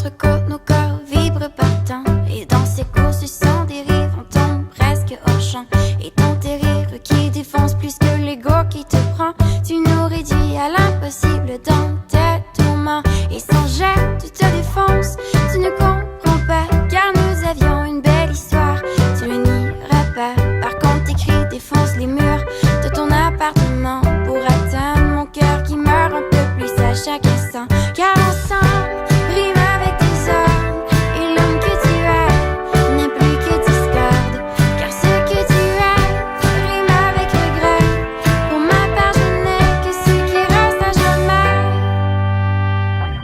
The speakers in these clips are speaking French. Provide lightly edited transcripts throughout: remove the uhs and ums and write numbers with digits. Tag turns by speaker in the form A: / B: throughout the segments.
A: contre côte, nos corps vibrent partant. Et dans ces courses sans dérive, on tombe presque hors champ. Et ton tes rires qui défonce plus que l'ego qui te prend. Tu nous réduis à l'impossible dans tes tourments. Et sans jet, tu te défonces, tu ne comprends pas. Car nous avions une belle histoire, tu le nieras pas. Par contre tes cris défoncent les murs de ton appartement pour atteindre mon cœur qui meurt un peu plus à chaque instant. Car ensemble, rime avec tes hommes. Et l'homme que tu es n'est plus que discorde. Car ce que tu es rime avec regret. Pour ma part je n'ai que ce qui reste à jamais.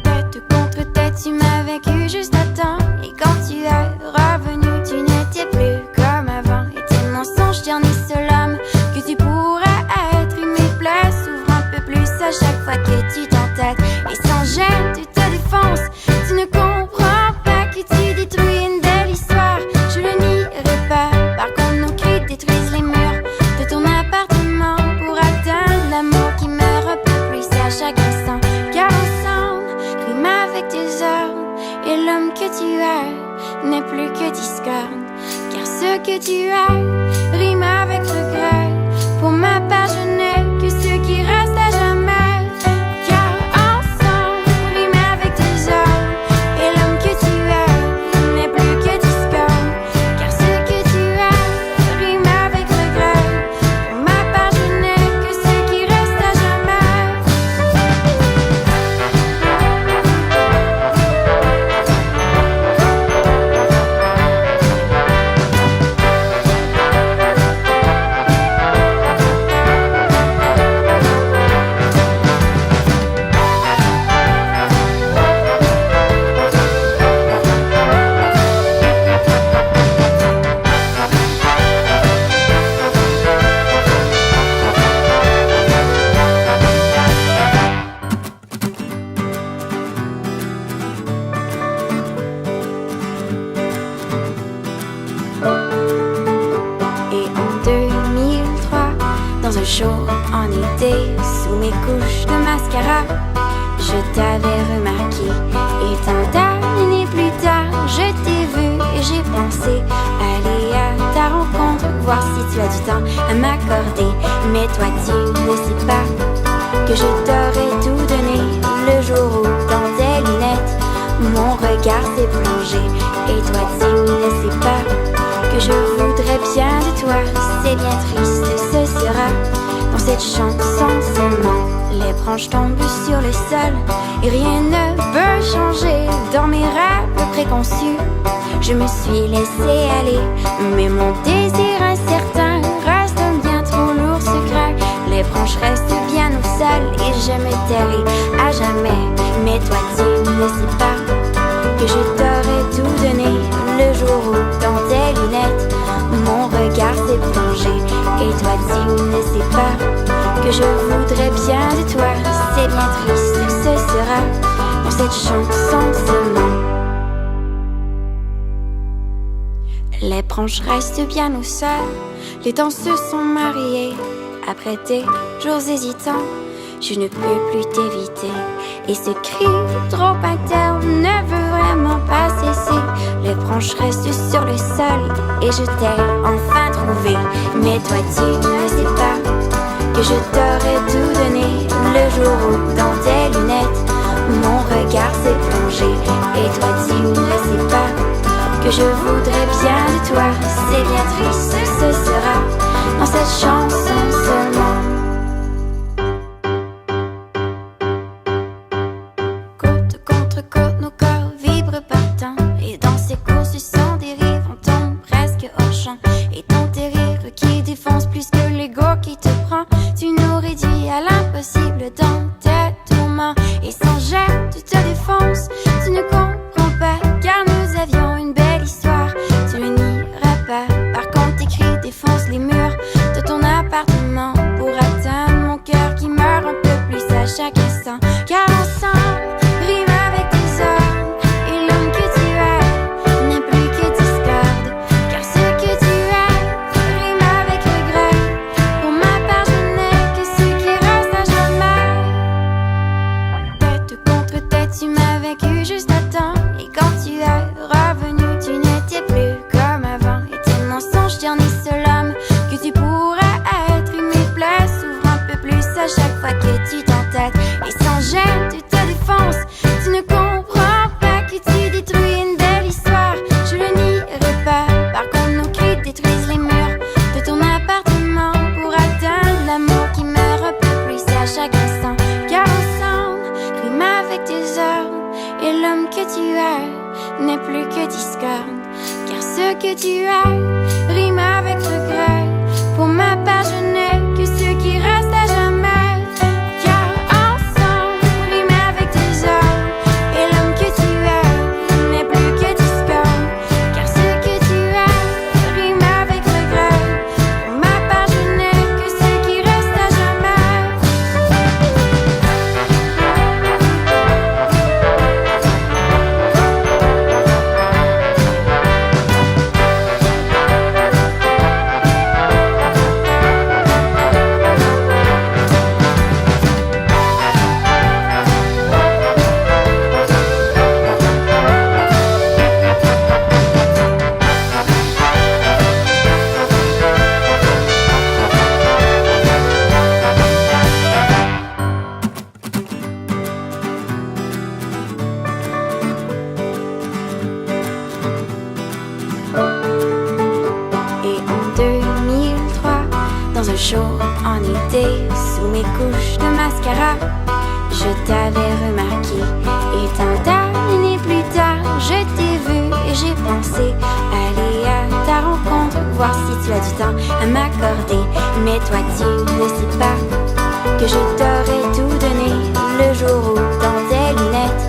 A: Tête contre tête tu m'as vaincu juste à temps. Et quand tu es revenu tu n'étais plus comme avant. Et tes mensonges ternissent l'homme que tu pourrais être. Et mes plaies s'ouvrent un peu plus à chaque fois que tu t'entêtes. Et sans gêne tu te défonces, tu ne comprends pas que tu détruis une belle histoire. Je le nierai pas, par contre nos cris détruisent les murs de ton appartement pour atteindre l'amour qui meurt un peu plus à chaque instant. Car ensemble, rime avec tes ordres. Et l'homme que tu es n'est plus que discorde. Car ce que tu es rime avec regret. Pour ma part je n'ai que ce qui reste à jamais. Car ensemble, rime avec tes ordres. Et l'homme que tu es n'est plus que discorde. Car ce que tu es rime avec regret. Pour ma part je n'ai que ce qui reste à jamais. Et en 2003, dans un show en été, sous mes couches de mascara, je t'avais remarqué. Et tant d'années plus tard, je t'ai vu et j'ai pensé aller à ta rencontre, voir si tu as du temps à m'accorder. Mais toi tu ne sais pas que je t'aurais tout donné le jour où dans tes lunettes mon regard s'est plongé. Et toi tu ne sais pas que je voudrais bien de toi. C'est bien triste, ce sera dans cette chanson seulement. Les branches tombent sur le sol et rien ne peut changer. Dans mes rêves préconçus, je me suis laissé aller. Mais mon désir incertain reste un bien trop lourd secret. Les branches restent bien au sol et je me tairai à jamais. Mais toi tu ne sais pas que je t'aurais tout donné le jour où dans tes lunettes mon regard s'est plongé. Et toi tu ne sais pas que je voudrais bien de toi. C'est bien triste, ce sera dans cette chanson seulement. Les branches restent bien au sol, les temps se sont mariés. Après des jours hésitants, je ne peux plus t'éviter. Et ce cri trop interne ne veut vraiment pas cesser. Les branches restent sur le sol et je t'ai enfin trouvé. Mais toi tu ne sais pas que je t'aurais tout donné le jour où dans tes lunettes mon regard s'est plongé. Et toi tu ne sais pas que je voudrais bien de toi. C'est bien triste, ce sera dans cette chanson seulement. Côte contre côte, nos corps vibrent partant. Et dans ces courses sans dérive, on tombe presque hors champ. Et ton tes rires qui défonce plus que l'ego qui te prend. Tu nous réduis à l'impossible dans tes tourments. Et sans jet, tu te défonces, tu ne comprends pas. Car nous avions une belle histoire, tu le nieras pas. Par contre tes cris défoncent les murs de ton appartement pour atteindre mon cœur qui meurt un peu plus à chaque instant. Car ensemble, rime avec tes hommes. Et l'homme que tu es n'est plus que discorde. Car ce que tu es rime avec regret. Pour ma part je n'ai que ce qui reste à jamais. Tête contre tête tu m'as vaincu juste à temps. fois que tu t'entêtes. Et sans gêne, tu te défonces. Tu ne comprends pas que tu détruis une belle histoire. Je le nierai pas. Par contre, nos cris détruisent les murs de ton appartement pour atteindre l'amour qui me repeuple à chaque instant. Car ensemble, rime avec tes ordres. Et l'homme que tu as n'est plus que discorde. Car ce que tu as rime avec regret. Pour ma part, je n'ai que ce qui reste à jamais. Car ensemble, rime avec tes ordres. Et l'homme que tu as n'est plus que discorde. Car ce que tu as rime avec regret. Pour ma part, je n'ai que ce qui reste à jamais. Et en 2003, dans un show en été, sous mes couches de mascara, je t'avais remarqué. Et tant d'années plus tard, je t'ai vu et j'ai pensé aller à ta rencontre, voir si tu as du temps à m'accorder. Mais toi tu ne sais pas que je t'aurais tout donné le jour où dans tes lunettes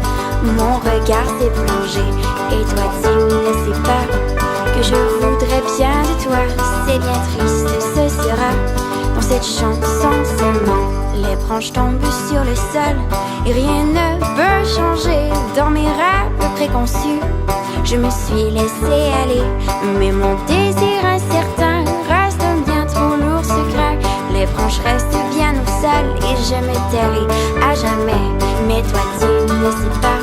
A: mon regard s'est plongé. Et toi tu ne sais pas que je voudrais bien de toi. C'est bien triste, ce sera dans cette chanson seulement. Les branches tombent sur le sol et rien ne peut changer. Dans mes rêves préconçus, je me suis laissé aller. Mais mon désir incertain reste un bien trop lourd secret. Les branches restent bien au sol et je me tairai à jamais. Mais toi tu ne sais pas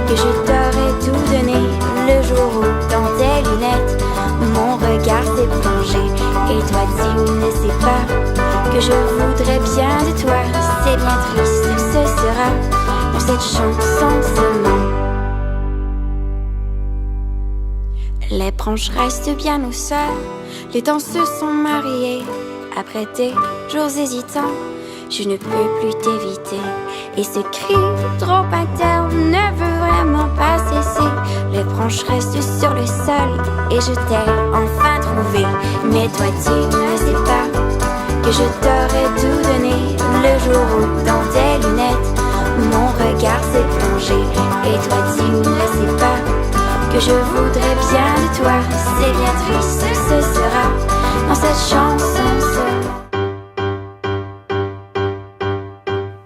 A: que je t'aurais tout donné le jour où dans tes lunettes mon regard s'est plongé. Et toi tu ne sais pas que je voudrais bien de toi. C'est bien triste, ce sera dans cette chanson seulement. Les branches restent bien au sol, les temps se sont mariés. Après des jours hésitants, je ne peux plus t'éviter. Et ce cri trop interne ne veut vraiment pas cesser. Les branches restent sur le sol et je t'ai enfin trouvé. Mais toi tu ne sais pas que je t'aurais tout donné le jour où dans tes lunettes mon regard s'est plongé. Et toi tu ne sais pas que je voudrais bien de toi. C'est bien triste, ce sera dans cette chanson seule.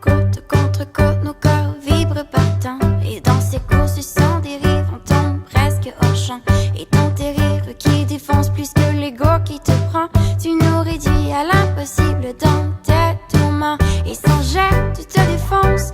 A: Côte contre côte, nos corps vibrent partant. Et dans ces courses sans dérive, on tombe presque hors champ. Et dans tes rires qui défoncent plus que l'ego qui te prend, tu nous réduis à l'impossible dans tes tourments. Et sans gêne, tu te défonces.